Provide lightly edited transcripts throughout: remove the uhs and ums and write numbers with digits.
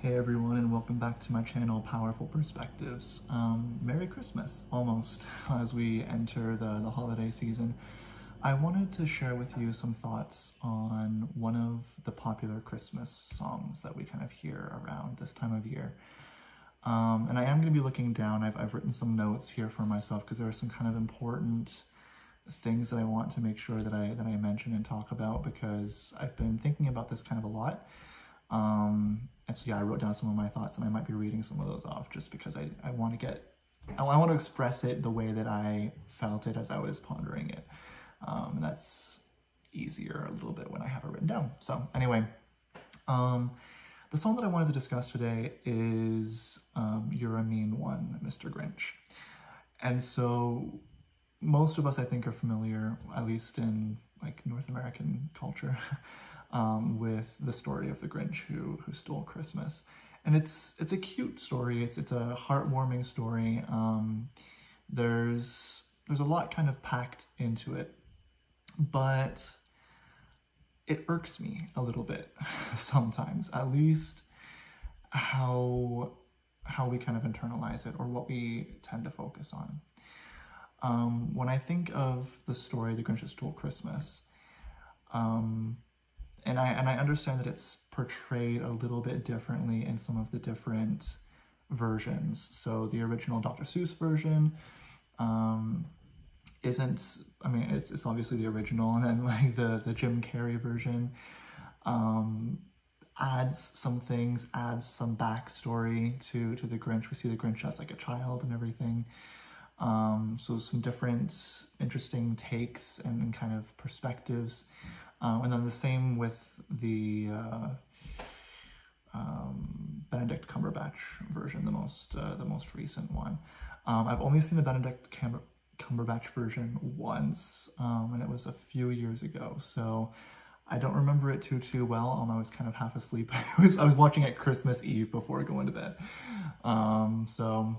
Hey everyone, and welcome back to my channel, Powerful Perspectives. Merry Christmas, almost, as we enter the holiday season. I wanted to share with you some thoughts on one of the popular Christmas songs that we kind of hear around this time of year. And I am going to be looking down. I've written some notes here for myself because there are some kind of important things that I want to make sure that I mention and talk about, because I've been thinking about this kind of a lot. And so yeah, I wrote down some of my thoughts, and I might be reading some of those off just because I want to express it the way that I felt it as I was pondering it. And that's easier a little bit when I have it written down. So anyway, the song that I wanted to discuss today is You're a Mean One, Mr. Grinch. And so most of us, I think, are familiar, at least in like North American culture, with the story of the Grinch who stole Christmas. And it's a cute story. It's a heartwarming story. There's a lot kind of packed into it, but it irks me a little bit sometimes, at least how we kind of internalize it, or what we tend to focus on. When I think of the story The Grinch Who Stole Christmas, and I understand that it's portrayed a little bit differently in some of the different versions. So the original Dr. Seuss version isn't, I mean, it's obviously the original, and then like the Jim Carrey version adds some things, adds some backstory to the Grinch. We see the Grinch as like a child and everything. So some different interesting takes and kind of perspectives. And then the same with the Benedict Cumberbatch version, the most recent one. I've only seen the Benedict Cumberbatch version once, and it was a few years ago, so I don't remember it too well. I was kind of half asleep. I was watching it Christmas Eve before going to bed. So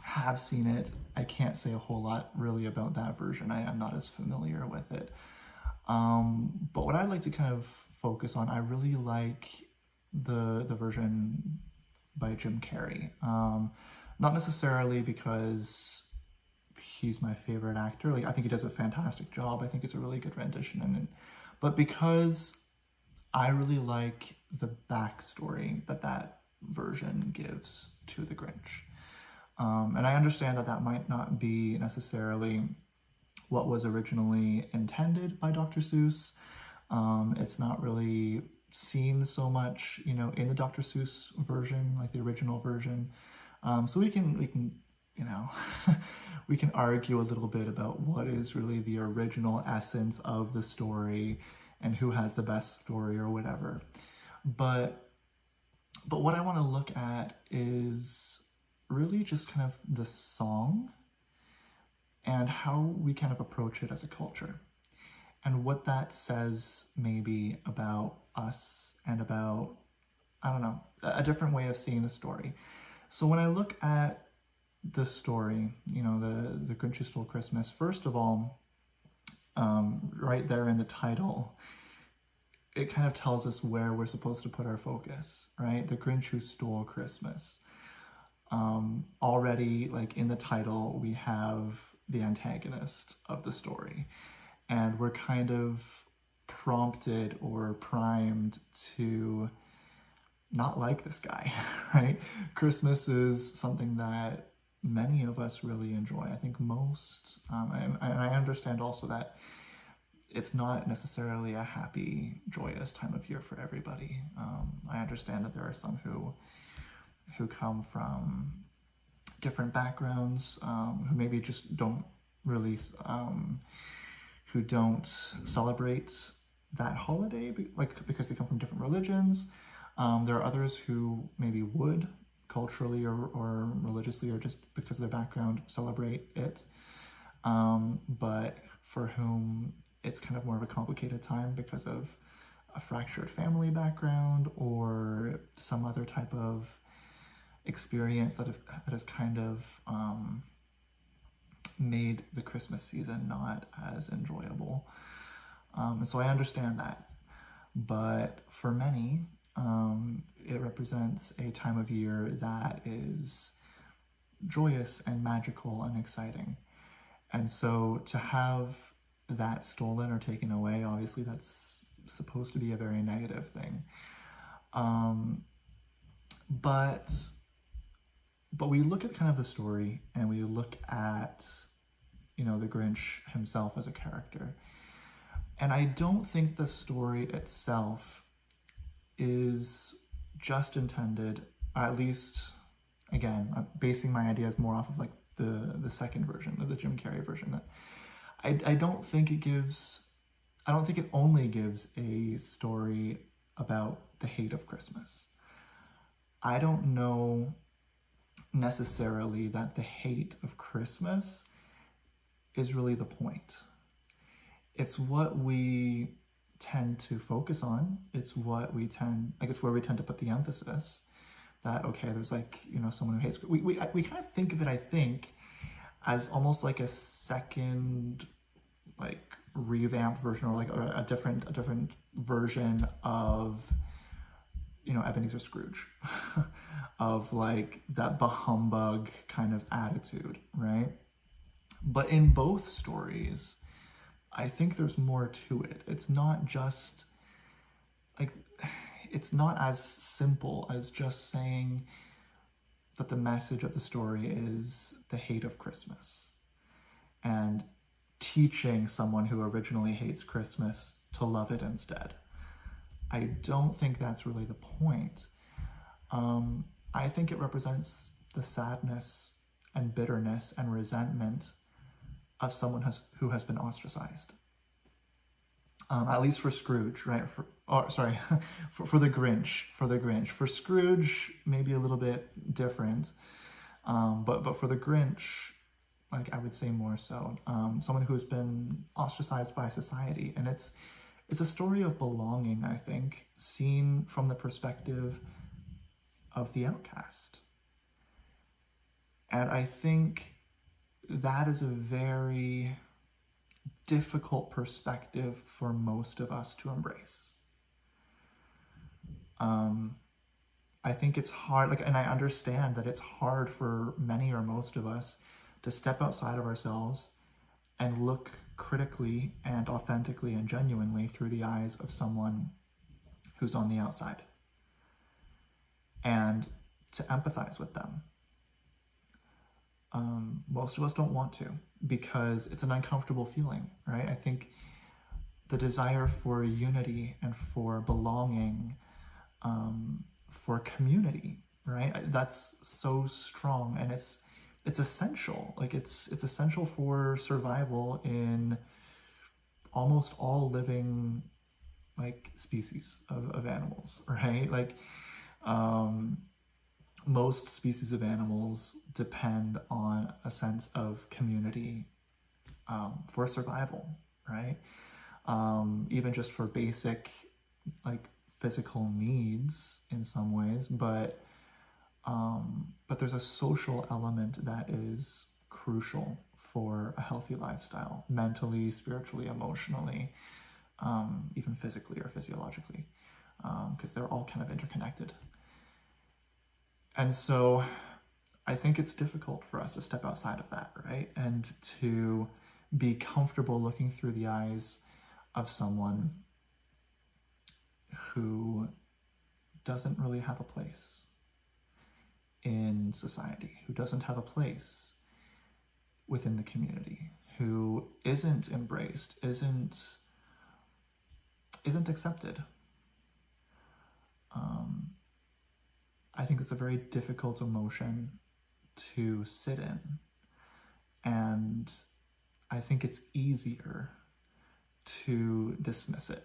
have seen it. I can't say a whole lot really about that version. I am not as familiar with it. But what I'd like to kind of focus on, I really like the version by Jim Carrey. Not necessarily because he's my favorite actor. Like, I think he does a fantastic job. I think it's a really good rendition, but because I really like the backstory that version gives to the Grinch. And I understand that might not be necessarily what was originally intended by Dr. Seuss. It's not really seen so much, in the Dr. Seuss version, like the original version. So we can, we can argue a little bit about what is really the original essence of the story and who has the best story or whatever. But what I want to look at is really just kind of the song and how we kind of approach it as a culture, and what that says maybe about us and about, I don't know, a different way of seeing the story. So when I look at the story, the Grinch Who Stole Christmas, first of all, right there in the title, it kind of tells us where we're supposed to put our focus, right? The Grinch Who Stole Christmas. Already, like in the title, we have the antagonist of the story, and we're kind of prompted or primed to not like this guy, right? Christmas is something that many of us really enjoy. I think most, and I understand also that it's not necessarily a happy, joyous time of year for everybody. I understand that there are some who come from different backgrounds, who maybe just don't really, who don't celebrate that holiday, because they come from different religions. There are others who maybe would, culturally or religiously, or just because of their background, celebrate it. But for whom it's kind of more of a complicated time because of a fractured family background or some other type of experience that has kind of made the Christmas season not as enjoyable. And so I understand that. But for many, It represents a time of year that is joyous and magical and exciting. And so to have that stolen or taken away, obviously that's supposed to be a very negative thing. But we look at kind of the story, and we look at, you know, the Grinch himself as a character. And I don't think the story itself is just intended, at least, again, I'm basing my ideas more off of like the second version, of the Jim Carrey version. That I don't think it only gives a story about the hate of Christmas. I don't know necessarily that the hate of Christmas is really the point. It's what we tend to focus on. It's what we tend, like, it's where we tend to put the emphasis. That, okay, there's like, you know, someone who hates, we kind of think of it, I think, as almost like a second, like, revamped version, or like a different version of, you know, Ebenezer Scrooge, of like that bah humbug kind of attitude, right? But in both stories, I think there's more to it. It's not just like, it's not as simple as just saying that the message of the story is the hate of Christmas and teaching someone who originally hates Christmas to love it instead. I don't think that's really the point. I think it represents the sadness and bitterness and resentment of someone who has been ostracized. At least for Scrooge, right? For the Grinch. For Scrooge, maybe a little bit different. But for the Grinch, like, I would say more so. Someone who's been ostracized by society. And it's a story of belonging, I think, seen from the perspective of the outcast. And I think that is a very difficult perspective for most of us to embrace. I think it's hard, like, and I understand that it's hard for many or most of us to step outside of ourselves and look critically and authentically and genuinely through the eyes of someone who's on the outside, and to empathize with them. Most of us don't want to, because it's an uncomfortable feeling, right? I think the desire for unity and for belonging, for community, right? That's so strong, and it's essential. Like, it's essential for survival in almost all living, like, species of animals, right? Like, most species of animals depend on a sense of community for survival, right? Even just for basic, like, physical needs in some ways, but there's a social element that is crucial for a healthy lifestyle, mentally, spiritually, emotionally, even physically or physiologically, because they're all kind of interconnected. And so I think it's difficult for us to step outside of that, right? And to be comfortable looking through the eyes of someone who doesn't really have a place in society, who doesn't have a place within the community, who isn't embraced, isn't accepted. I think it's a very difficult emotion to sit in, and I think it's easier to dismiss it.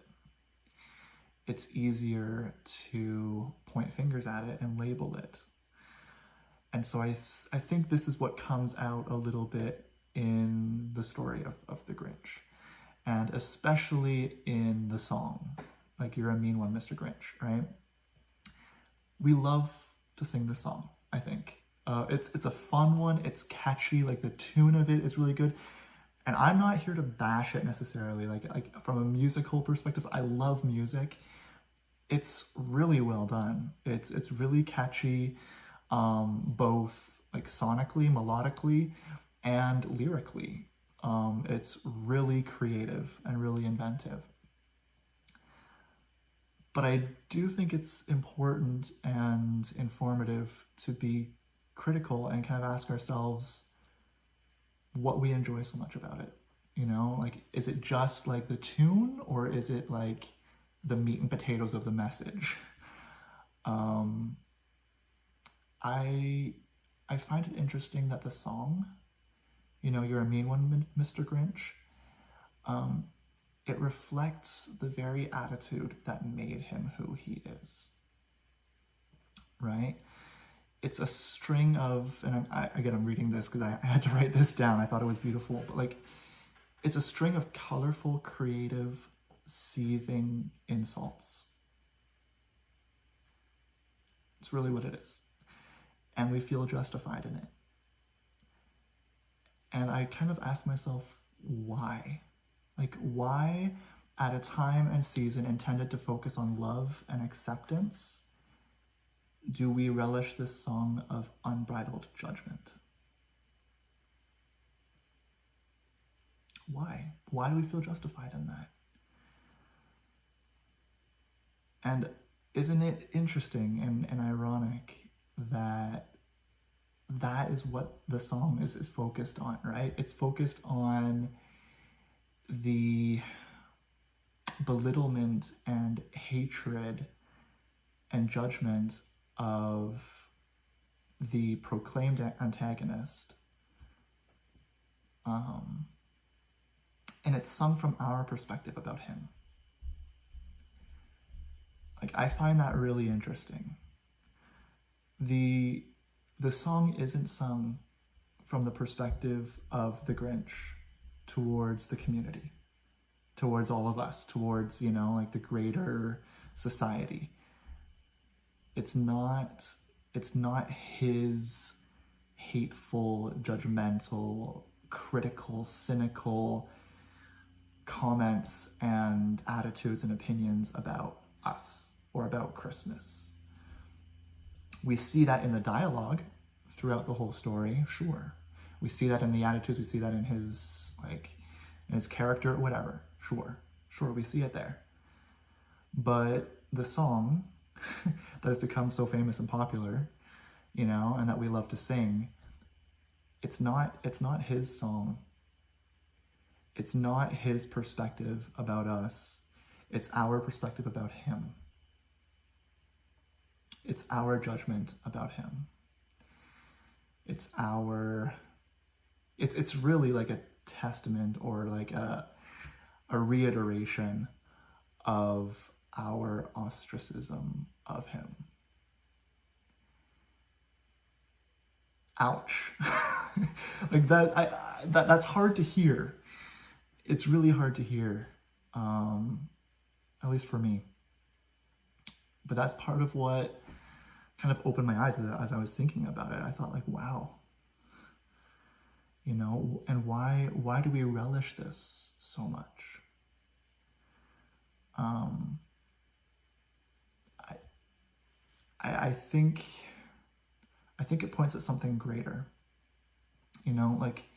It's easier to point fingers at it and label it. And so I think this is what comes out a little bit in the story of the Grinch, and especially in the song, like, "You're a Mean One, Mr. Grinch," right? We love to sing this song, I think. It's a fun one, it's catchy, like, the tune of it is really good. And I'm not here to bash it necessarily, like from a musical perspective. I love music, it's really well done. It's really catchy, both like sonically, melodically, and lyrically. It's really creative and really inventive. But I do think it's important and informative to be critical and kind of ask ourselves what we enjoy so much about it. You know, like, is it just like the tune, or is it like the meat and potatoes of the message? Um, I I find it interesting that the song, "You're a Mean One, Mr. Grinch," um, it reflects the very attitude that made him who he is, right? It's a string of, and I'm reading this because I had to write this down. I thought it was beautiful, but like, it's a string of colorful, creative, seething insults. It's really what it is. And we feel justified in it. And I kind of ask myself, why? Like, why, at a time and season intended to focus on love and acceptance, do we relish this song of unbridled judgment? Why? Why do we feel justified in that? And isn't it interesting and ironic that that is what the song is focused on, right? It's focused on the belittlement and hatred and judgment of the proclaimed antagonist. And it's sung from our perspective about him. Like, I find that really interesting. The song isn't sung from the perspective of the Grinch towards the community, towards all of us, towards, like the greater society. It's not his hateful, judgmental, critical, cynical comments and attitudes and opinions about us or about Christmas. We see that in the dialogue throughout the whole story, sure. We see that in the attitudes, we see that in his character, whatever, sure, we see it there. But the song that has become so famous and popular, and that we love to sing, it's not his song. It's not his perspective about us. It's our perspective about him. It's our judgment about him. It's really like a testament or like a reiteration of our ostracism of him. Ouch. Like that's hard to hear. It's really hard to hear, at least for me. But that's part of what kind of opened my eyes as I was thinking about it. I thought, like, wow, and why do we relish this so much? I think it points at something greater. Like,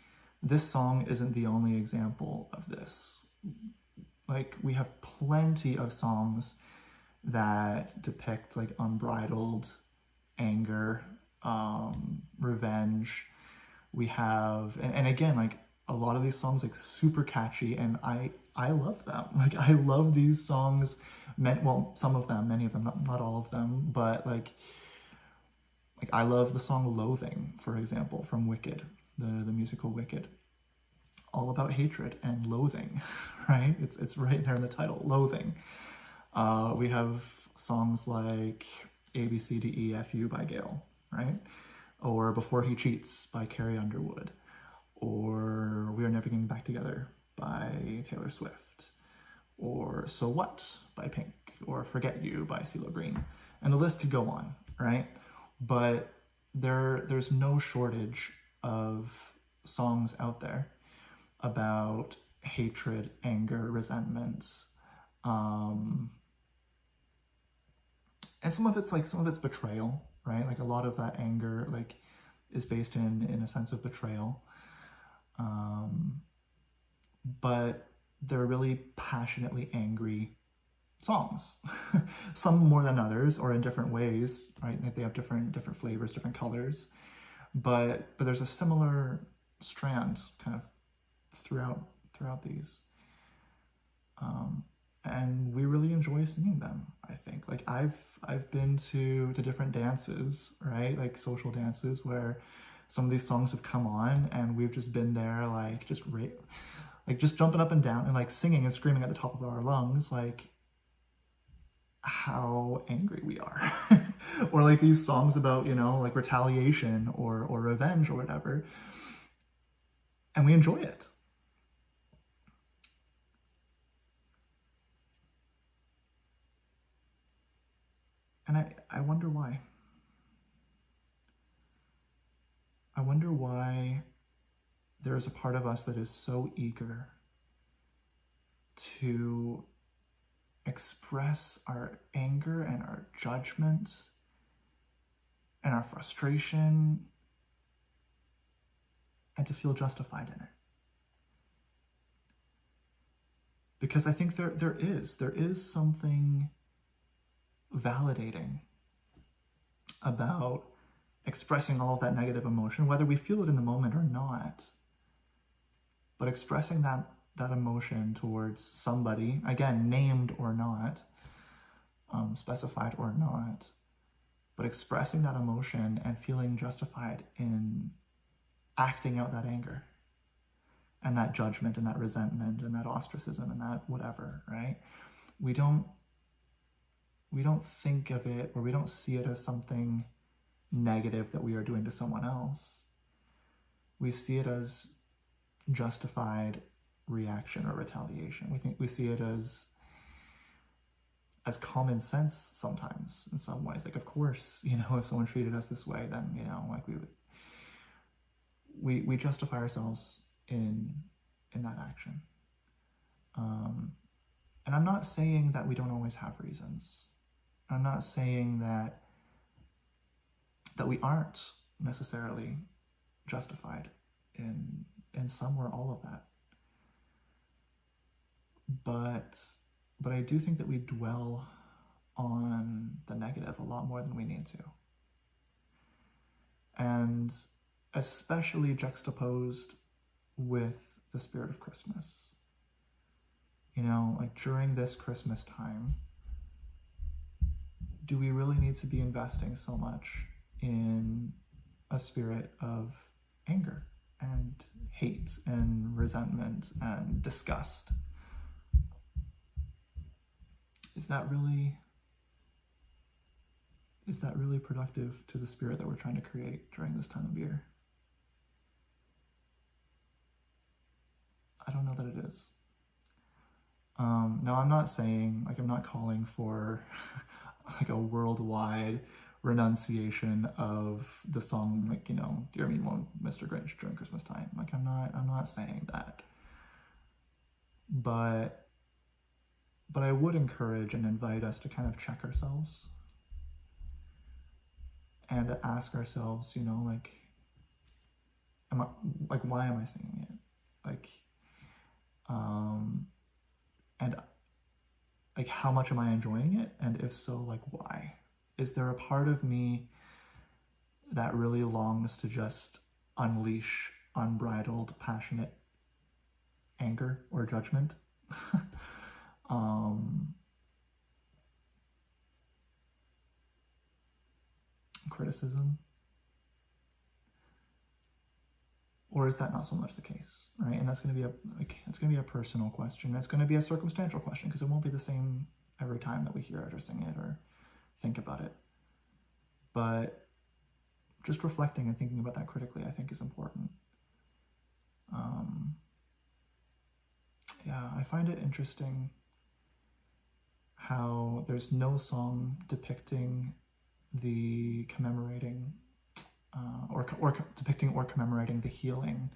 this song isn't the only example of this. Like, we have plenty of songs that depict like unbridled anger, revenge. We have, and again, like, a lot of these songs, like, super catchy, and I love them. Like, I love these songs. Some of them, many of them, not all of them, but like I love the song "Loathing," for example, from Wicked, the musical Wicked. All about hatred and loathing, right? It's right there in the title, loathing. We have songs like "A B C D E F U" by Gail, right? Or "Before He Cheats" by Carrie Underwood, or "We Are Never Getting Back Together" by Taylor Swift, or "So What" by Pink, or "Forget You" by CeeLo Green, and the list could go on, right? But there's no shortage of songs out there about hatred, anger, resentment, And some of it's betrayal, right? Like a lot of that anger like is based in a sense of betrayal. But they're really passionately angry songs. Some more than others, or in different ways, right? Like they have different flavors, different colors. But there's a similar strand kind of throughout these. And we really enjoy singing them, I think. Like I've been to different dances, right? Like social dances where some of these songs have come on and we've just been there like just jumping up and down and like singing and screaming at the top of our lungs, like how angry we are. Or like these songs about, you know, like retaliation or revenge or whatever. And we enjoy it. And I wonder why. I wonder why there is a part of us that is so eager to express our anger and our judgment and our frustration and to feel justified in it. Because I think there is something validating about expressing all of that negative emotion, whether we feel it in the moment or not, but expressing that emotion towards somebody, again, named or not, specified or not, but expressing that emotion and feeling justified in acting out that anger and that judgment and that resentment and that ostracism and that whatever, right? We don't think of it, or we don't see it as something negative that we are doing to someone else. We see it as justified reaction or retaliation. We see it as common sense sometimes in some ways. Like, of course, you know, if someone treated us this way, then, you know, like we justify ourselves in that action. And I'm not saying that we don't always have reasons. I'm not saying that we aren't necessarily justified in some or all of that. But I do think that we dwell on the negative a lot more than we need to. And especially juxtaposed with the spirit of Christmas. You know, like during this Christmas time, do we really need to be investing so much in a spirit of anger and hate and resentment and disgust? Is that really productive to the spirit that we're trying to create during this time of year? I don't know that it is. Now, I'm not saying, like, I'm not calling for like a worldwide renunciation of the song, like, you know, Dear Me, Mr. Grinch during Christmas time. Like, I'm not saying that. But I would encourage and invite us to kind of check ourselves and to ask ourselves, you know, like, why am I singing it? Like, and like, how much am I enjoying it? And if so, like, why? Is there a part of me that really longs to just unleash unbridled, passionate anger or judgment? Criticism? Or is that not so much the case, right? And that's going to be a personal question. It's going to be a circumstantial question, because it won't be the same every time that we hear it or sing it or think about it. But just reflecting and thinking about that critically, I think, is important. Yeah, I find it interesting how there's no song depicting the commemorating or depicting or commemorating the healing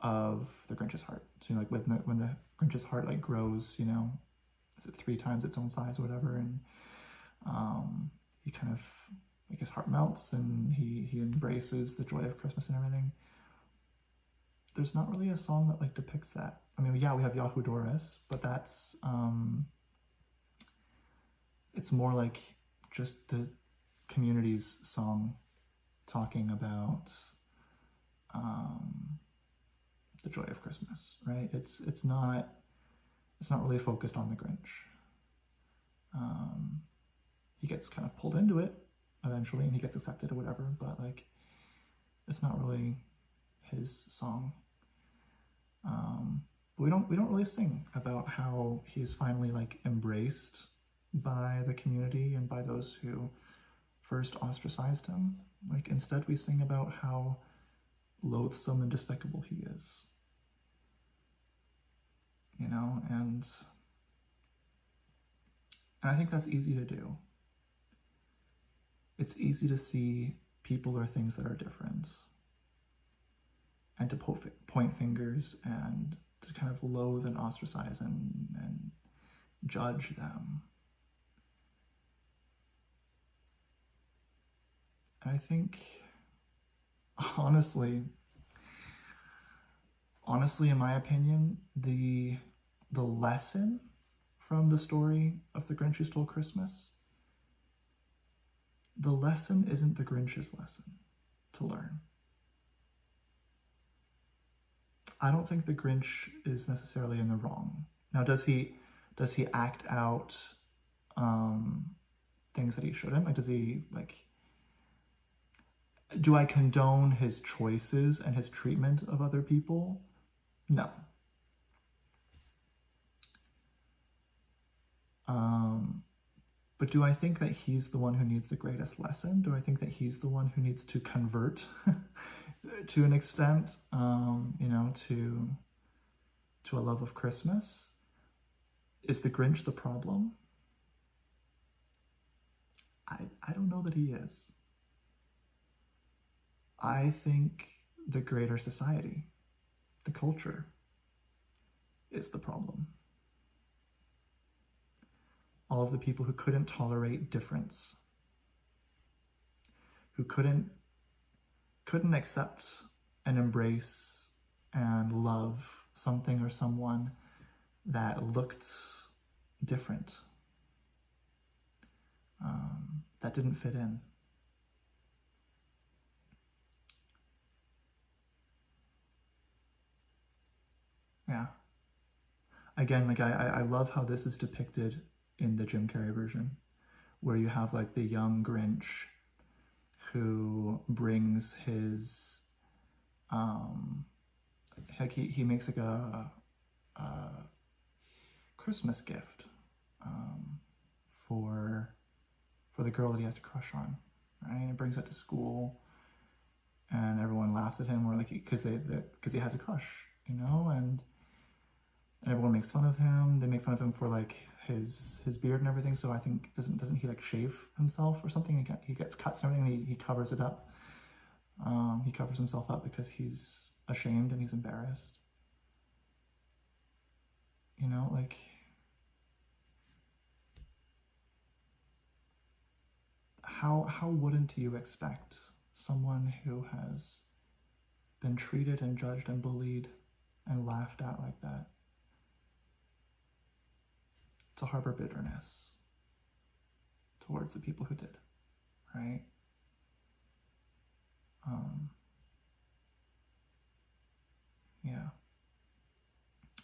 of the Grinch's heart. So, you know, like when the Grinch's heart like grows, you know, is it 3 times its own size or whatever, and he kind of, like, his heart melts and he embraces the joy of Christmas and everything. There's not really a song that like depicts that. I mean, yeah, we have Yahoo Doris, but that's it's more like just the community's song talking about the joy of Christmas, right? It's not really focused on the Grinch. He gets kind of pulled into it eventually, and he gets accepted or whatever, but like it's not really his song. But we don't really sing about how he is finally like embraced by the community and by those who first ostracized him. Like, instead we sing about how loathsome and despicable he is, you know, and I think that's easy to do. It's easy to see people or things that are different and to point fingers and to kind of loathe and ostracize and judge them. And I think, honestly, in my opinion, the lesson from the story of the Grinch Who Stole Christmas, the lesson isn't the Grinch's lesson to learn. I don't think the Grinch is necessarily in the wrong. Now, does he act out things that he shouldn't? Like, does he, like, do I condone his choices and his treatment of other people? No. But do I think that he's the one who needs the greatest lesson? Do I think that he's the one who needs to convert to an extent, you know, to a love of Christmas? Is the Grinch the problem? I don't know that he is. I think the greater society, the culture, is the problem. All of the people who couldn't tolerate difference, who couldn't accept and embrace and love something or someone that looked different, that didn't fit in. Yeah. Again, like I love how this is depicted in the Jim Carrey version, where you have like the young Grinch who brings his like he makes like a Christmas gift for the girl that he has a crush on, right? And he brings it to school, and everyone laughs at him, or like because he has a crush, you know, and everyone makes fun of him. They make fun of him for like his beard and everything. So I think doesn't he like shave himself or something? He gets cuts and everything. And he covers it up. He covers himself up because he's ashamed and he's embarrassed. You know, like, how wouldn't you expect someone who has been treated and judged and bullied and laughed at like that to harbor bitterness towards the people who did, right? Yeah.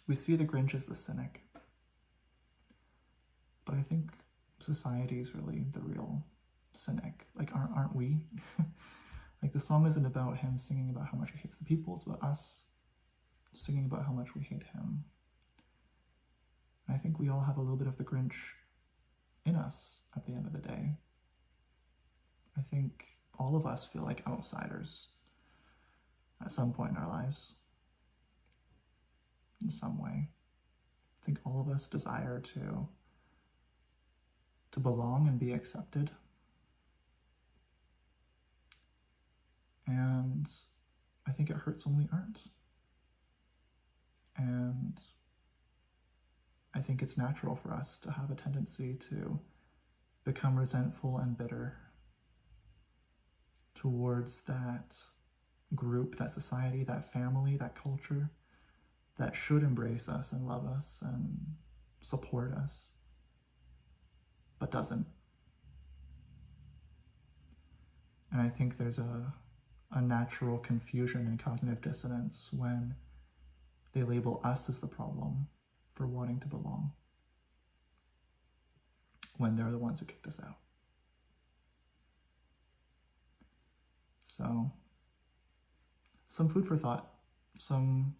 We see the Grinch as the cynic, but I think society is really the real cynic. Like, aren't we? Like, the song isn't about him singing about how much he hates the people, it's about us singing about how much we hate him. I think we all have a little bit of the Grinch in us at the end of the day. I think all of us feel like outsiders at some point in our lives, in some way. I think all of us desire to belong and be accepted. And I think it hurts when we aren't. And I think it's natural for us to have a tendency to become resentful and bitter towards that group, that society, that family, that culture that should embrace us and love us and support us, but doesn't. And I think there's a natural confusion and cognitive dissonance when they label us as the problem for wanting to belong, when they're the ones who kicked us out. So, some food for thought, some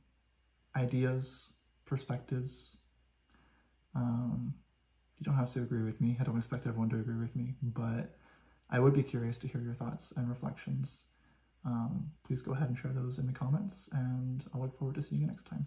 ideas, perspectives. You don't have to agree with me. I don't expect everyone to agree with me, but I would be curious to hear your thoughts and reflections. Please go ahead and share those in the comments, and I'll look forward to seeing you next time.